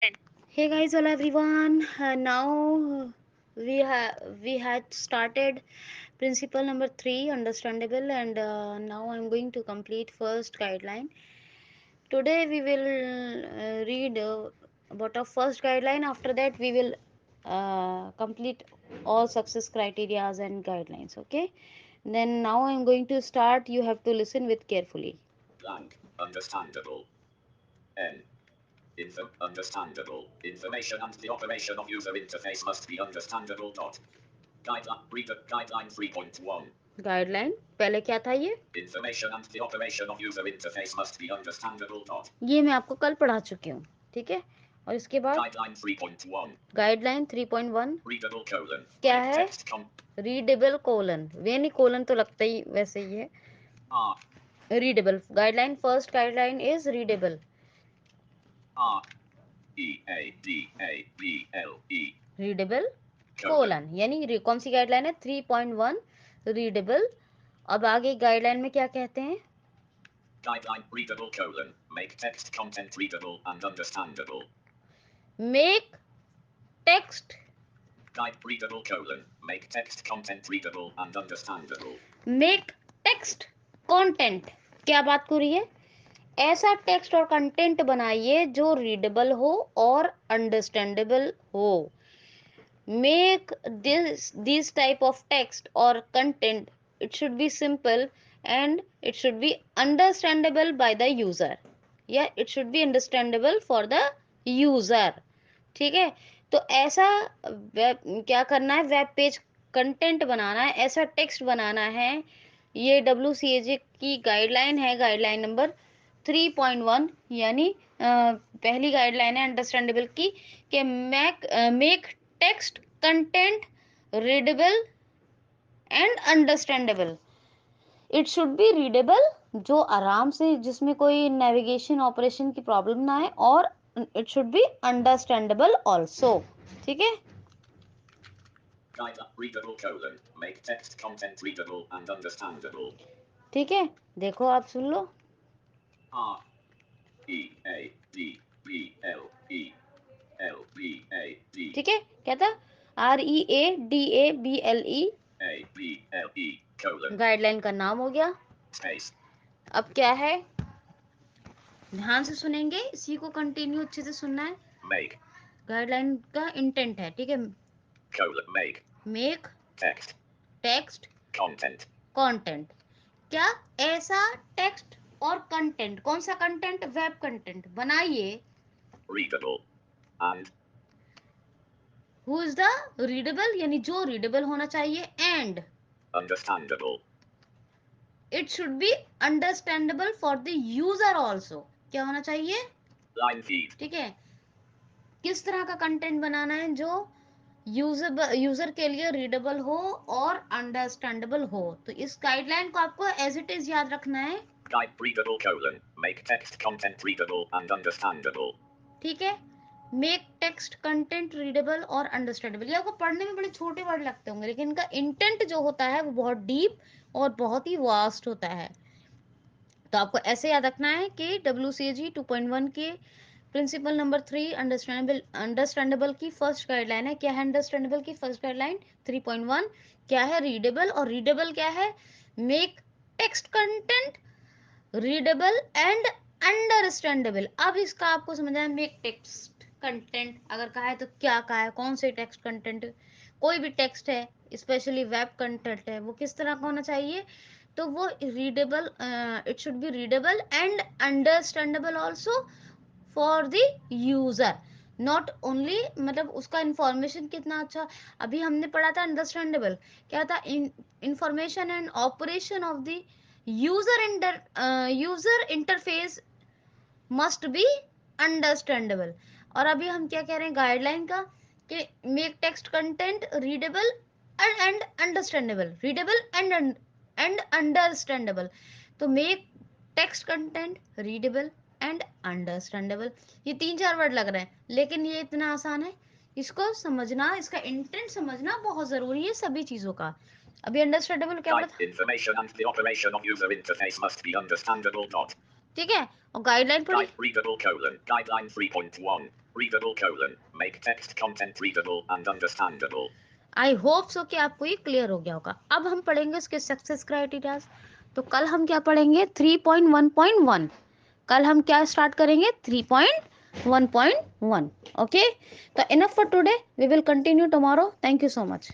Hey guys, hello everyone. Now we had started principle number 3, understandable, and now I'm going to complete first guideline. Today we will read about our first guideline. After that we will complete all success criterias and guidelines. Okay. Then now I'm going to start. You have to listen with carefully. Blank. Understandable. N. Understandable. Information and the operation of user interface must be understandable. Guideline 3.1. Guideline पहले क्या था ये? Information and the operation of user interface must be understandable. ये मैं आपको कल पढ़ा चुकी हूँ, ठीक है। और इसके बाद Guideline 3.1. Guideline 3.1 Readable colon. क्या Make है? text रीडेबल कोलन, वे नहीं कोलन तो लगता ही वैसे ही है। R. Readable guideline, first guideline is readable. R. EADABLE. Readable Colon. Colon यानी कौन सी गाइडलाइन है? 3.1 रीडेबल। अब आगे गाइडलाइन में क्या कहते हैं? Guideline readable colon. Make text content readable and understandable. Make text Guide readable colon. Make text content readable and understandable. Make text content, क्या बात हो रही है? ऐसा टेक्स्ट और कंटेंट बनाइए जो रीडेबल हो और अंडरस्टैंडेबल हो। Make this type of text और content, it should be simple and it should be understandable by the user, या it should be understandable for the user. ठीक है। तो ऐसा वेब क्या करना है? वेब पेज कंटेंट बनाना है, ऐसा टेक्स्ट बनाना है। ये WCAG की गाइडलाइन है, गाइडलाइन नंबर 3.1, यानी पहली गाइडलाइन है अंडरस्टैंडेबल की, कि make text content readable and understandable. It should B readable, जो आराम से, जिसमें कोई नेविगेशन ऑपरेशन की प्रॉब्लम ना है, और it should be understandable also. ठीक है। Guideline readable colon. Make text content readable and understandable. ठीक है, देखो आप सुन लो। R. EADBLE. ठीक है, क्या था? READABLE ABLE colon. गाइडलाइन का नाम हो गया। Space. अब क्या है? ध्यान से सुनेंगे, इसी को कंटिन्यू अच्छे से सुनना है। Make. गाइडलाइन का इंटेंट है, ठीक है। Colon. Make. Make Text. Text Content. Content, क्या ऐसा टेक्स्ट और कंटेंट, कौन सा कंटेंट? वेब कंटेंट बनाइए। Readable. And. Who is the readable, यानी जो रीडेबल होना चाहिए, and Understandable. It should be understandable for the user also. क्या होना चाहिए? Line feed. ठीक है। किस तरह का कंटेंट बनाना है जो यूजर के लिए रीडेबल हो और अंडरस्टैंडेबल हो? तो इस गाइडलाइन को आपको एज इट इज याद रखना है। Guide readable colon. Make text content readable and understandable. ठीक है। मेक टेक्स्ट कंटेंट रीडेबल और अंडरस्टैंडेबल, ये आपको पढ़ने में बड़े छोटे वर्ड लगते होंगे, लेकिन इनका इंटेंट जो होता है वो बहुत डीप और बहुत ही वास्ट होता है। तो आपको ऐसे याद रखना है कि WCAG 2.1 के प्रिंसिपल नंबर 3, अंडरस्टैंडेबल की फर्स्ट गाइडलाइन है। क्या है अंडरस्टैंडेबल की फर्स्ट गाइडलाइन? 3.1 क्या है? रीडेबल। और रीडेबल क्या है? Make text content readable and understandable. अब इसका आपको समझना है, मेक टेक्स्ट कंटेंट अगर कहा है तो क्या कहा है, कौन से टेक्स्ट कंटेंट? कोई भी टेक्स्ट है, स्पेशली वेब कंटेंट है, वो किस तरह का होना चाहिए? तो वो readable, it should B readable and understandable also for the user. Not only, मतलब उसका इंफॉर्मेशन कितना अच्छा। अभी हमने पढ़ा था अंडरस्टैंडेबल, क्या था? Information and operation of the user interface must be understandable. और अभी हम क्या कह रहे हैं गाइडलाइन का, कि make text content readable and understandable, readable and understandable. तो make text content readable and understandable, ये 3-4 वर्ड लग रहे हैं, लेकिन ये इतना आसान है। इसको समझना, इसका इंटेंट समझना बहुत जरूरी है सभी चीजों का। अभी अंडरस्टैंडेबल क्या पढ़ा? Information and the operation of user interface must be understandable. ठीक है। और गाइडलाइन पढ़ी? Guide readable colon. Guideline 3.1. Readable colon. Make text content readable and understandable. I hope so कि आपको ये क्लियर हो गया होगा। अब हम पढ़ेंगे इसके सक्सेस क्राइटेरियाज। तो कल हम क्या पढ़ेंगे 3.1.1। कल हम क्या स्टार्ट करेंगे 3.1.1। ओके, तो enough for today, we will continue tomorrow. Thank you so much.